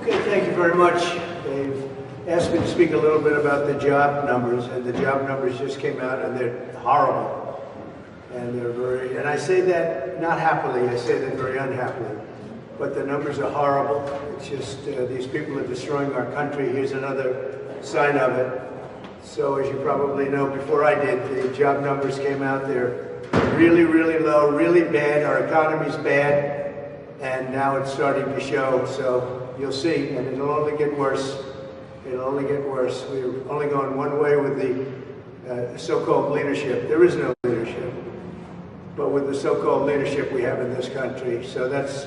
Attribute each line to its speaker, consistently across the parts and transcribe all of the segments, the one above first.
Speaker 1: Okay, thank you very much. They've asked me to speak a little bit about the job numbers, and the job numbers just came out, and they're horrible. And and I say that not happily, I say that very unhappily. But the numbers are horrible. It's just these people are destroying our country. Here's another sign of it. So as you probably know, before I did, the job numbers came out. They're really, really low, really bad. Our economy's bad, and now it's starting to show. So you'll see, and it'll only get worse. It'll only get worse. We're only going one way with the so-called leadership. There is no leadership, but with the so-called leadership we have in this country. So that's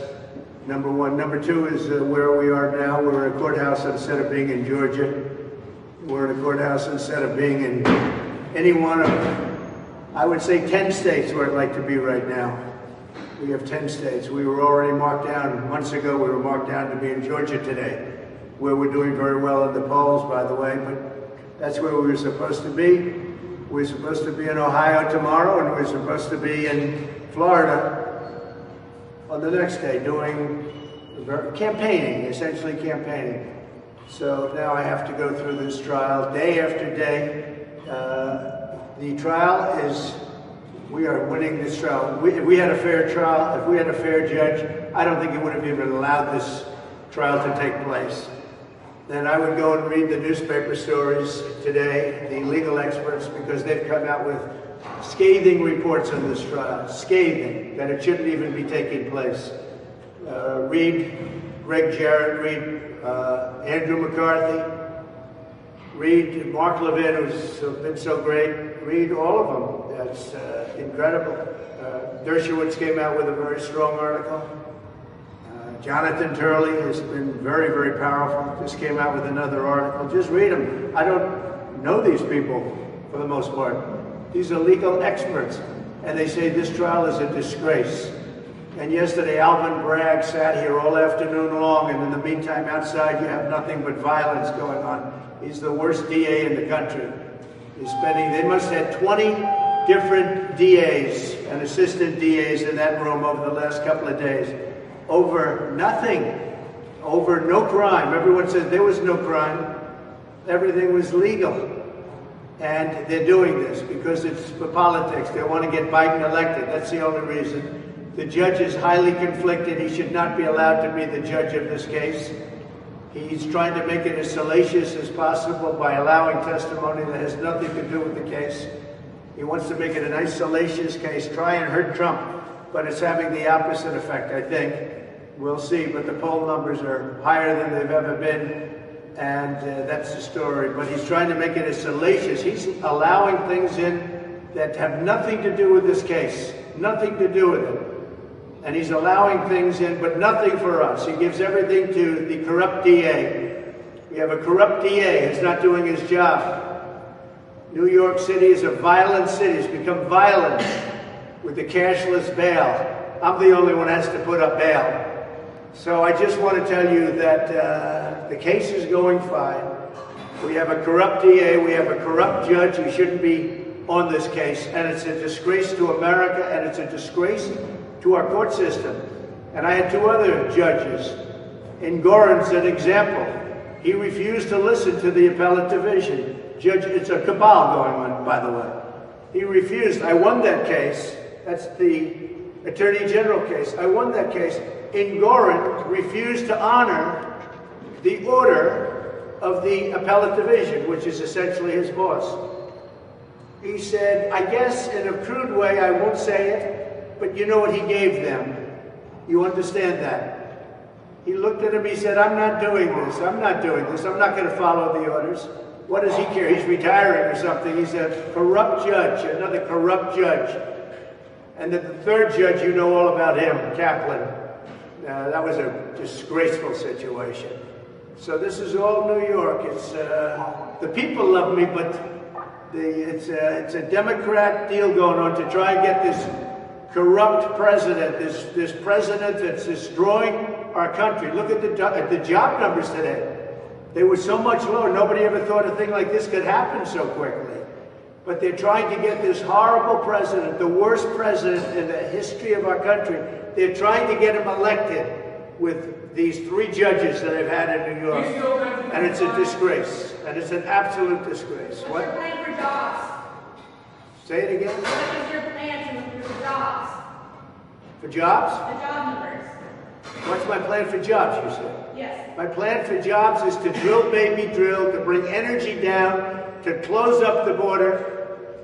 Speaker 1: number one. Number two is where we are now. We're in a courthouse instead of being in Georgia. We're in a courthouse instead of being in any one of, I would say, 10 states where I'd like to be right now. We have 10 states. We were already marked down months ago. We were marked down to be in Georgia today, where we're doing very well in the polls, by the way, but that's where we were supposed to be. We're supposed to be in Ohio tomorrow, and we're supposed to be in Florida on the next day doing campaigning, essentially campaigning. So now I have to go through this trial day after day. The trial is, we are winning this trial. If we had a fair trial, if we had a fair judge, I don't think it would have even allowed this trial to take place. Then I would go and read the newspaper stories today, the legal experts, because they've come out with scathing reports on this trial, scathing, that it shouldn't even be taking place. Read Greg Jarrett, read Andrew McCarthy, read Mark Levin, who's been so great, read all of them. That's incredible. Dershowitz came out with a very strong article. Jonathan Turley has been very, very powerful. Just came out with another article. Just read them. I don't know these people for the most part. These are legal experts, and they say this trial is a disgrace. And yesterday, Alvin Bragg sat here all afternoon long, and in the meantime, outside, you have nothing but violence going on. He's the worst DA in the country. He's spending, they must have had 20 different DAs and assistant DAs in that room over the last couple of days. Over nothing, over no crime. Everyone said there was no crime. Everything was legal. And they're doing this because it's for politics. They want to get Biden elected. That's the only reason. The judge is highly conflicted. He should not be allowed to be the judge of this case. He's trying to make it as salacious as possible by allowing testimony that has nothing to do with the case. He wants to make it a nice salacious case, try and hurt Trump, but it's having the opposite effect, I think. We'll see, but the poll numbers are higher than they've ever been, and that's the story. But he's trying to make it as salacious. He's allowing things in that have nothing to do with this case, nothing to do with it. And he's allowing things in, but nothing for us. He gives everything to the corrupt DA. We have a corrupt DA who's not doing his job. New York City is a violent city. It's become violent with the cashless bail. I'm the only one that has to put up bail. So I just want to tell you that the case is going fine. We have a corrupt DA. We have a corrupt judge who shouldn't be on this case. And it's a disgrace to America, and it's a disgrace to our court system. And I had two other judges. Engoron's an example. He refused to listen to the appellate division. Judge, it's a cabal going on, by the way. He refused. I won that case. That's the Attorney General case. I won that case. Engoron refused to honor the order of the appellate division, which is essentially his boss. He said, I guess in a crude way, I won't say it, but you know what he gave them. You understand that? He looked at him, he said, I'm not doing this. I'm not doing this. I'm not going to follow the orders. What does he care? He's retiring or something. He's a corrupt judge, another corrupt judge. And then the third judge, you know all about him, Kaplan. That was a disgraceful situation. So this is all New York. It's the people love me, but it's a Democrat deal going on to try and get this corrupt president, this president that's destroying our country. Look at the job numbers today. They were so much lower. Nobody ever thought a thing like this could happen so quickly. But they're trying to get this horrible president, the worst president in the history of our country, they're trying to get him elected. with these 3 judges that I've had in New York. And it's a disgrace. And it's an absolute disgrace.
Speaker 2: What's your plan for jobs?
Speaker 1: Say it again?
Speaker 2: What is your plan for jobs?
Speaker 1: For jobs?
Speaker 2: The job numbers.
Speaker 1: What's my plan for jobs, you said?
Speaker 2: Yes.
Speaker 1: My plan for jobs is to drill, baby, drill, to bring energy down, to close up the border,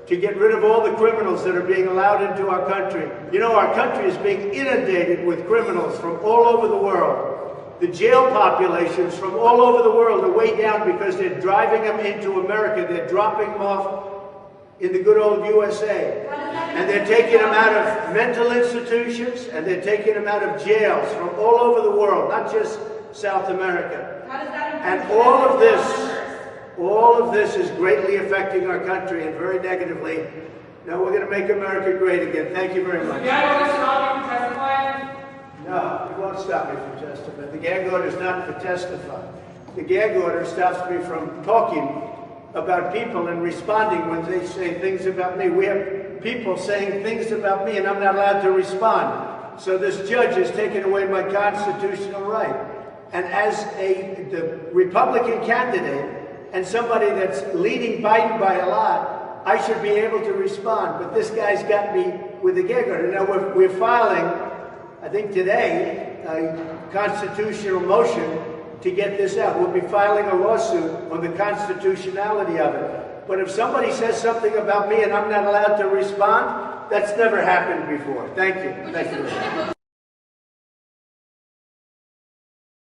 Speaker 1: to get rid of all the criminals that are being allowed into our country. You know, our country is being inundated with criminals from all over the world. The jail populations from all over the world are way down because they're driving them into America. They're dropping them off in the good old USA. And they're taking them out of mental institutions, and they're taking them out of jails from all over the world, not just South America. And all of this is greatly affecting our country and very negatively. Now we're going to make America great again. Thank you very much.
Speaker 3: The gag order stop you from testifying?
Speaker 1: No, it won't stop me from testifying. The gag order is not for testifying. The gag order stops me from talking about people and responding when they say things about me. We have people saying things about me and I'm not allowed to respond. So this judge has taken away my constitutional right. And as the Republican candidate and somebody that's leading Biden by a lot, I should be able to respond. But this guy's got me with the gag order. Now we're filing, I think today, a constitutional motion to get this out. We'll be filing a lawsuit on the constitutionality of it. But if somebody says something about me and I'm not allowed to respond, that's never happened before. Thank you.
Speaker 2: Would you support a motion